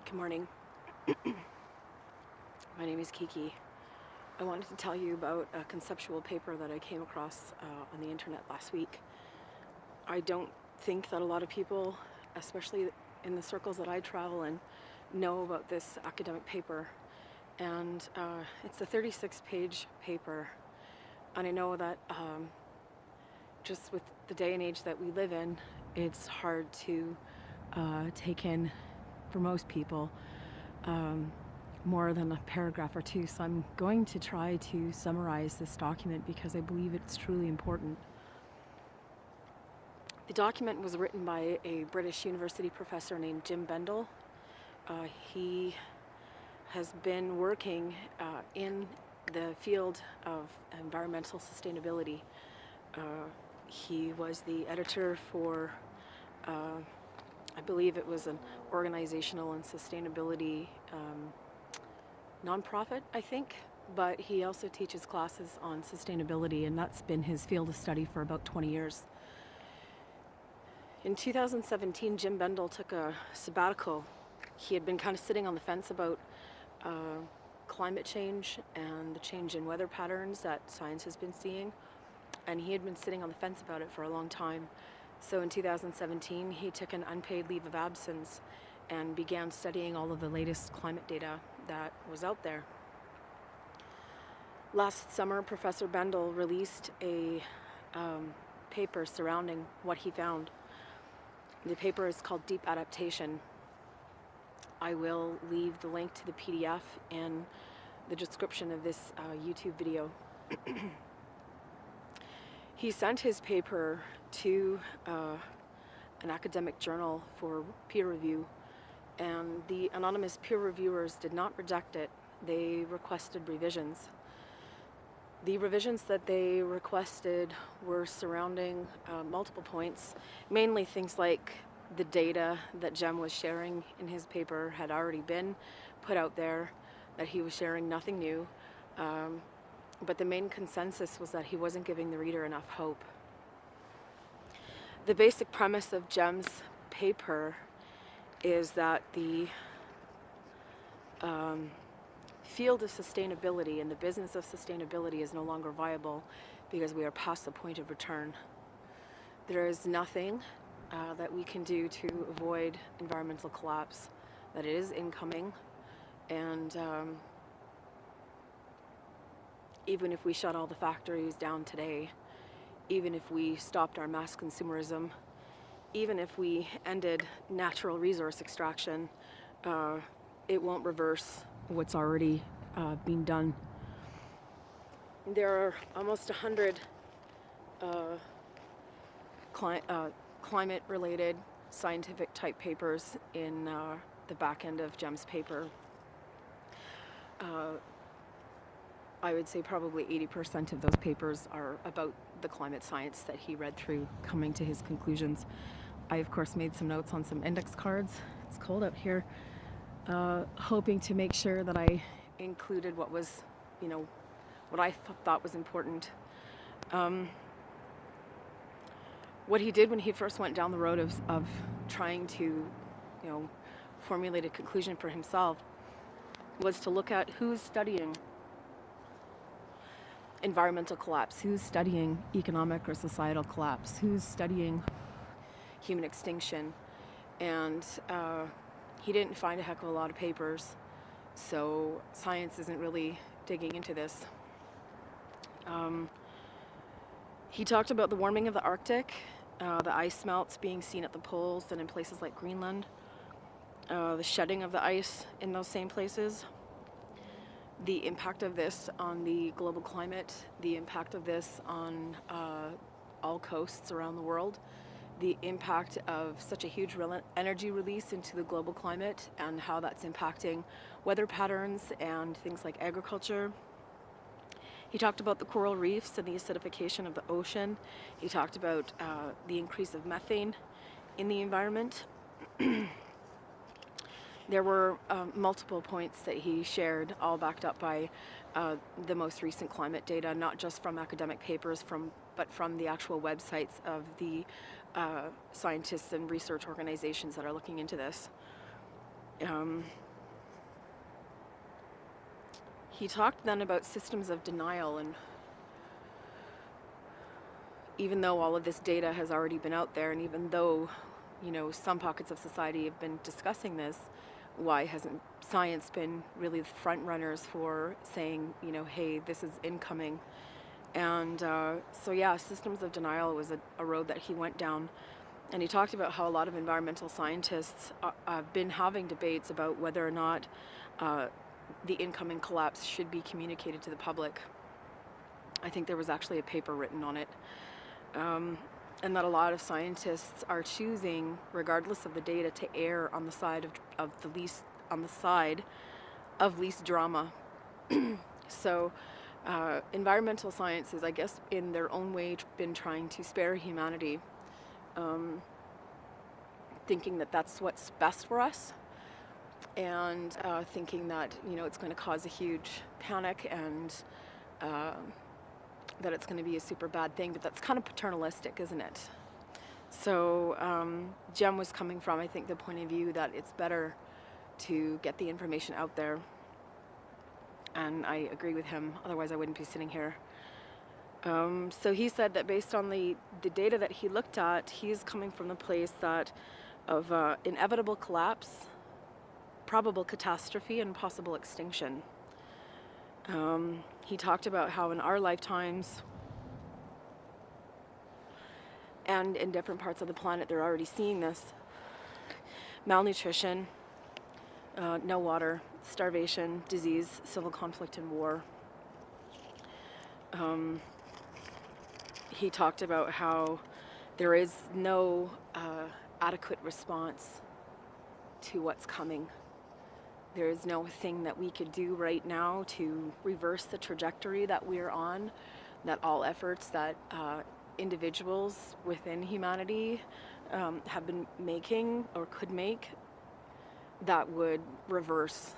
Good morning. My name is KeeKee. I wanted to tell you about a conceptual paper that I came across on the internet last week. I don't think that a lot of people, especially in the circles that I travel in, know about this academic paper. And it's a 36-page paper. And I know that just with the day and age that we live in, it's hard to take in for most people more than a paragraph or two. So I'm going to try to summarize this document because I believe it's truly important. The document was written by a British university professor named Jem Bendell. He has been working in the field of environmental sustainability. He was the editor for I believe it was an organizational and sustainability nonprofit, I think, but he also teaches classes on sustainability, and that's been his field of study for about 20 years. In 2017, Jem Bendell took a sabbatical. He had been kind of sitting on the fence about climate change and the change in weather patterns that science has been seeing, and he had been sitting on the fence about it for a long time. So in 2017, he took an unpaid leave of absence and began studying all of the latest climate data that was out there. Last summer, Professor Bendell released a paper surrounding what he found. The paper is called Deep Adaptation. I will leave the link to the PDF in the description of this YouTube video. He sent his paper to an academic journal for peer review, and the anonymous peer reviewers did not reject it. They requested revisions. The revisions that they requested were surrounding multiple points, mainly things like the data that Jem was sharing in his paper had already been put out there, that he was sharing nothing new. But the main consensus was that he wasn't giving the reader enough hope. The basic premise of Jem's paper is that the field of sustainability and the business of sustainability is no longer viable because we are past the point of return. There is nothing that we can do to avoid environmental collapse, that it is incoming, and even if we shut all the factories down today, even if we stopped our mass consumerism, even if we ended natural resource extraction, it won't reverse what's already being done. There are almost 100 climate-related scientific type papers in the back end of Jem's paper. I would say probably 80% of those papers are about the climate science that he read through, coming to his conclusions. I, of course, made some notes on some index cards. It's cold out here. Hoping to make sure that I included what was, what I thought was important. What he did when he first went down the road of trying to, formulate a conclusion for himself was to look at who's studying environmental collapse, who's studying economic or societal collapse, who's studying human extinction, and he didn't find a heck of a lot of papers, so science isn't really digging into this. He talked about the warming of the Arctic, the ice melts being seen at the poles and in places like Greenland, the shedding of the ice in those same places, the impact of this on the global climate, the impact of this on all coasts around the world, the impact of such a huge energy release into the global climate and how that's impacting weather patterns and things like agriculture. He talked about the coral reefs and the acidification of the ocean. He talked about the increase of methane in the environment. There were multiple points that he shared, all backed up by the most recent climate data, not just from academic papers, but from the actual websites of the scientists and research organizations that are looking into this. Um, he talked then about systems of denial, and even though all of this data has already been out there, and even though, some pockets of society have been discussing this, why hasn't science been really the front runners for saying, hey, this is incoming? And systems of denial was a road that he went down. And he talked about how a lot of environmental scientists have been having debates about whether or not the incoming collapse should be communicated to the public. I think there was actually a paper written on it. And that a lot of scientists are choosing, regardless of the data, to err on the side of least drama. So environmental sciences, I guess, in their own way, been trying to spare humanity, thinking that that's what's best for us, and thinking that it's going to cause a huge panic, and that it's going to be a super bad thing. But that's kind of paternalistic, isn't it? So Jem was coming from, I think, the point of view that it's better to get the information out there. And I agree with him, otherwise I wouldn't be sitting here. So he said that based on the data that he looked at, he's coming from the place that of inevitable collapse, probable catastrophe, and possible extinction. He talked about how in our lifetimes and in different parts of the planet, they're already seeing this: malnutrition, no water, starvation, disease, civil conflict, and war. He talked about how there is no adequate response to what's coming. There is no thing that we could do right now to reverse the trajectory that we're on, that all efforts that individuals within humanity have been making or could make, that would reverse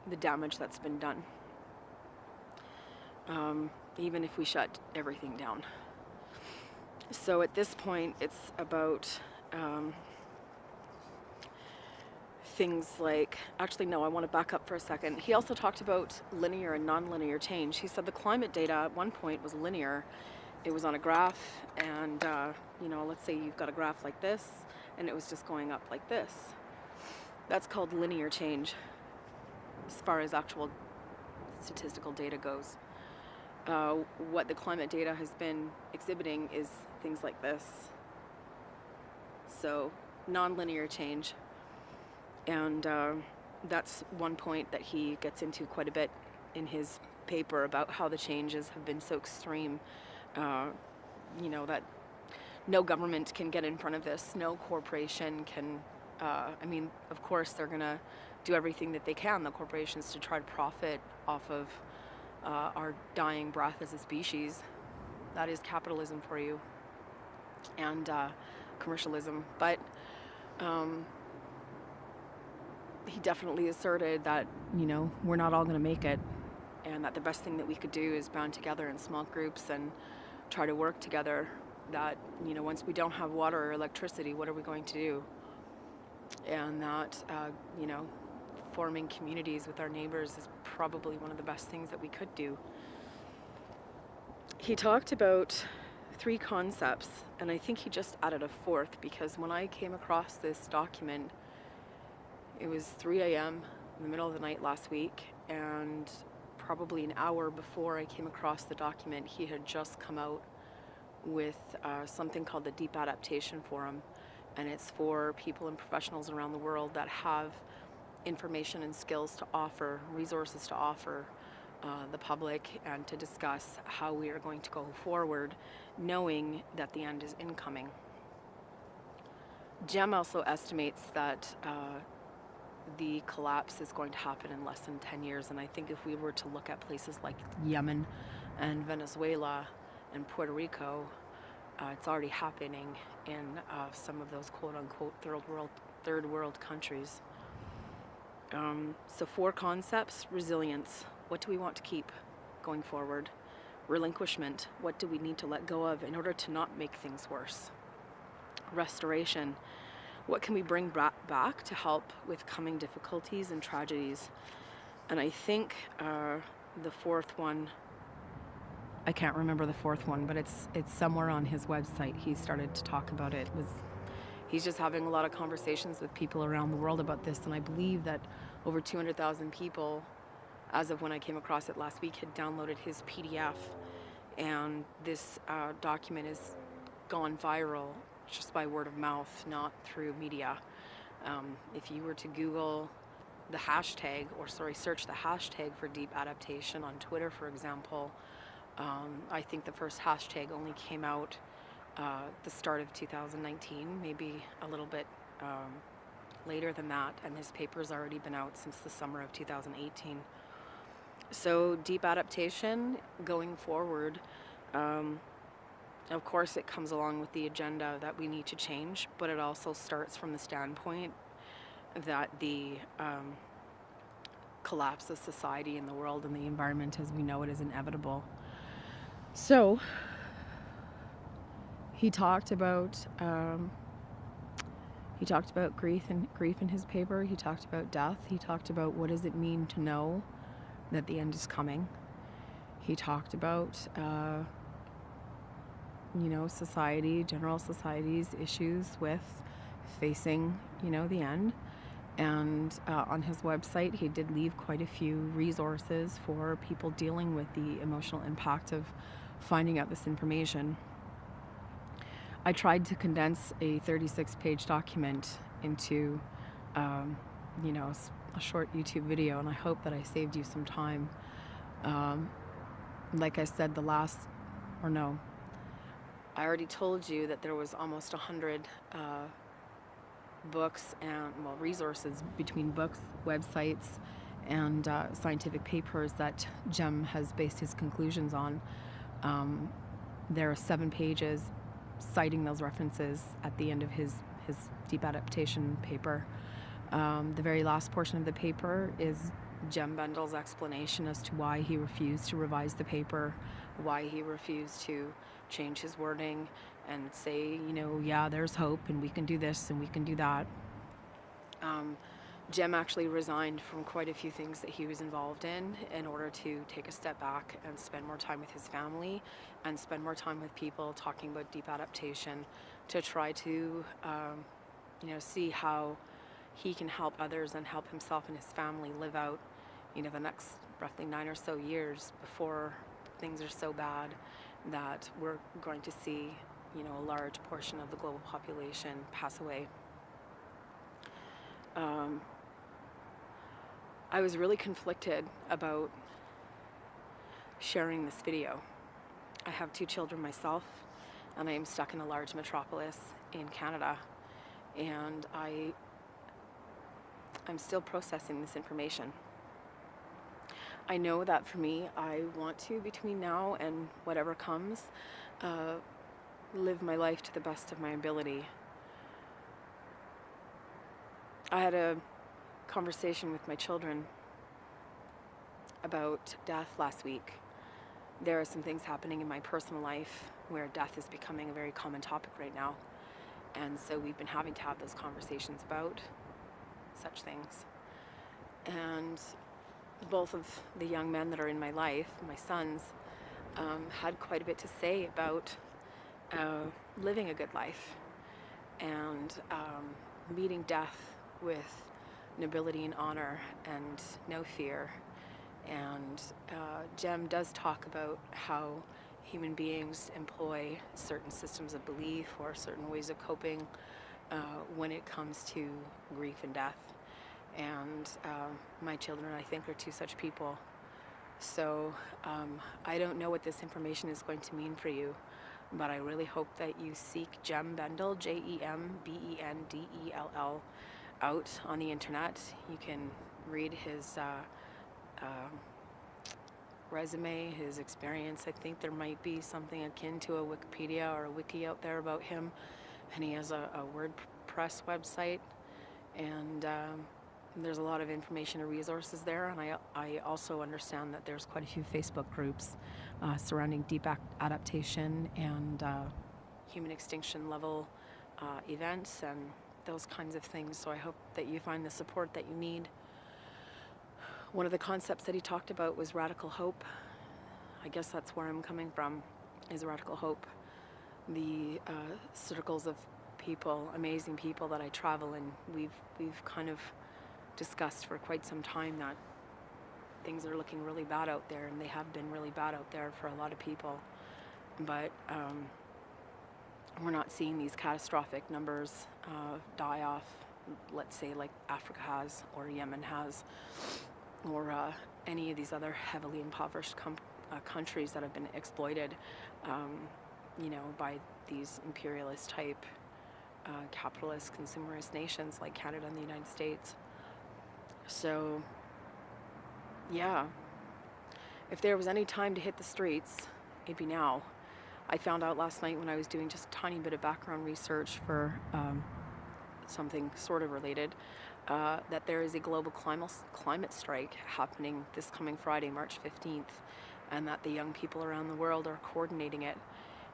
the damage that's been done, even if we shut everything down. So at this point, it's about things like, actually no, I want to back up for a second. He also talked about linear and non-linear change. He said the climate data at one point was linear. It was on a graph, and let's say you've got a graph like this, and it was just going up like this. That's called linear change, as far as actual statistical data goes. What the climate data has been exhibiting is things like this. So non-linear change. And that's one point that he gets into quite a bit in his paper about how the changes have been so extreme, that no government can get in front of this, no corporation can, of course they're going to do everything that they can, the corporations, to try to profit off of our dying breath as a species. That is capitalism for you, and commercialism. But he definitely asserted that, we're not all going to make it, and that the best thing that we could do is band together in small groups and try to work together. That, once we don't have water or electricity, what are we going to do? And that, forming communities with our neighbors is probably one of the best things that we could do. He talked about 3 concepts, and I think he just added a 4th, because when I came across this document, it was 3 a.m. in the middle of the night last week, and probably an hour before I came across the document, he had just come out with something called the Deep Adaptation Forum, and it's for people and professionals around the world that have information and skills to offer, resources to offer the public, and to discuss how we are going to go forward, knowing that the end is incoming. Jem also estimates that the collapse is going to happen in less than 10 years, and I think if we were to look at places like Yemen and Venezuela and Puerto Rico, it's already happening in some of those quote-unquote third world countries. So 4 concepts: resilience, what do we want to keep going forward? Relinquishment, what do we need to let go of in order to not make things worse? Restoration, what can we bring back to help with coming difficulties and tragedies? And I think the fourth one, I can't remember the fourth one, but it's somewhere on his website. He started to talk about it. He's just having a lot of conversations with people around the world about this, and I believe that over 200,000 people, as of when I came across it last week, had downloaded his PDF, and this document has gone viral just by word of mouth, not through media. If you were to Google the hashtag, search the hashtag for deep adaptation on Twitter, for example, I think the first hashtag only came out the start of 2019, maybe a little bit later than that, and his paper's already been out since the summer of 2018. So deep adaptation going forward, of course it comes along with the agenda that we need to change, but it also starts from the standpoint that the collapse of society and the world and the environment as we know it is inevitable. So he talked about grief in his paper. He talked about death. He talked about what does it mean to know that the end is coming. He talked about general society's issues with facing the end. And on his website, he did leave quite a few resources for people dealing with the emotional impact of finding out this information. I tried to condense a 36-page document into, a short YouTube video, and I hope that I saved you some time. Like I said, I already told you that there was almost 100 books and resources between books, websites, and scientific papers that Jem has based his conclusions on. There are 7 pages citing those references at the end of his deep adaptation paper. The very last portion of the paper is Jem Bendell's explanation as to why he refused to revise the paper, why he refused to change his wording and say, there's hope and we can do this and we can do that. Jem actually resigned from quite a few things that he was involved in order to take a step back and spend more time with his family and spend more time with people talking about deep adaptation to try to, see how he can help others and help himself and his family live out, the next roughly 9 or so years before things are so bad that we're going to see, a large portion of the global population pass away. I was really conflicted about sharing this video. I have 2 children myself, and I am stuck in a large metropolis in Canada, and I'm still processing this information. I know that for me, I want to, between now and whatever comes, live my life to the best of my ability. I had a conversation with my children about death last week. There are some things happening in my personal life where death is becoming a very common topic right now. And so we've been having to have those conversations about such things. And both of the young men that are in my life, my sons, had quite a bit to say about living a good life and meeting death with nobility and honor and no fear. And Jem does talk about how human beings employ certain systems of belief or certain ways of coping when it comes to grief and death. And my children, I think, are 2 such people. So I don't know what this information is going to mean for you, but I really hope that you seek Jem Bendell, Jembendell, out on the internet. You can read his resume, his experience. I think there might be something akin to a Wikipedia or a wiki out there about him, and he has a WordPress website, and there's a lot of information and resources there. And I also understand that there's quite a few Facebook groups surrounding deep adaptation and human extinction level events and those kinds of things. So I hope that you find the support that you need. One of the concepts that he talked about was radical hope. I guess that's where I'm coming from, is radical hope. The circles of people, amazing people that I travel in, we've kind of discussed for quite some time that things are looking really bad out there, and they have been really bad out there for a lot of people. But we're not seeing these catastrophic numbers die off, let's say like Africa has, or Yemen has, or any of these other heavily impoverished countries that have been exploited, by these imperialist type, capitalist, consumerist nations like Canada and the United States. So, yeah, if there was any time to hit the streets, it'd be now. I found out last night when I was doing just a tiny bit of background research for something sort of related, that there is a global climate strike happening this coming Friday, March 15th, and that the young people around the world are coordinating it.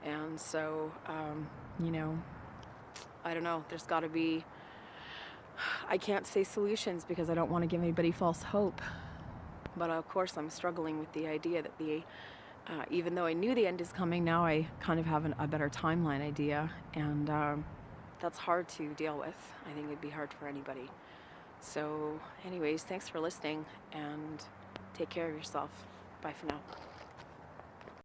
And so, I don't know, there's got to be, I can't say solutions because I don't want to give anybody false hope. But of course, I'm struggling with the idea that even though I knew the end is coming, now I kind of have a better timeline idea. And that's hard to deal with. I think it'd be hard for anybody. So anyways, thanks for listening, and take care of yourself. Bye for now.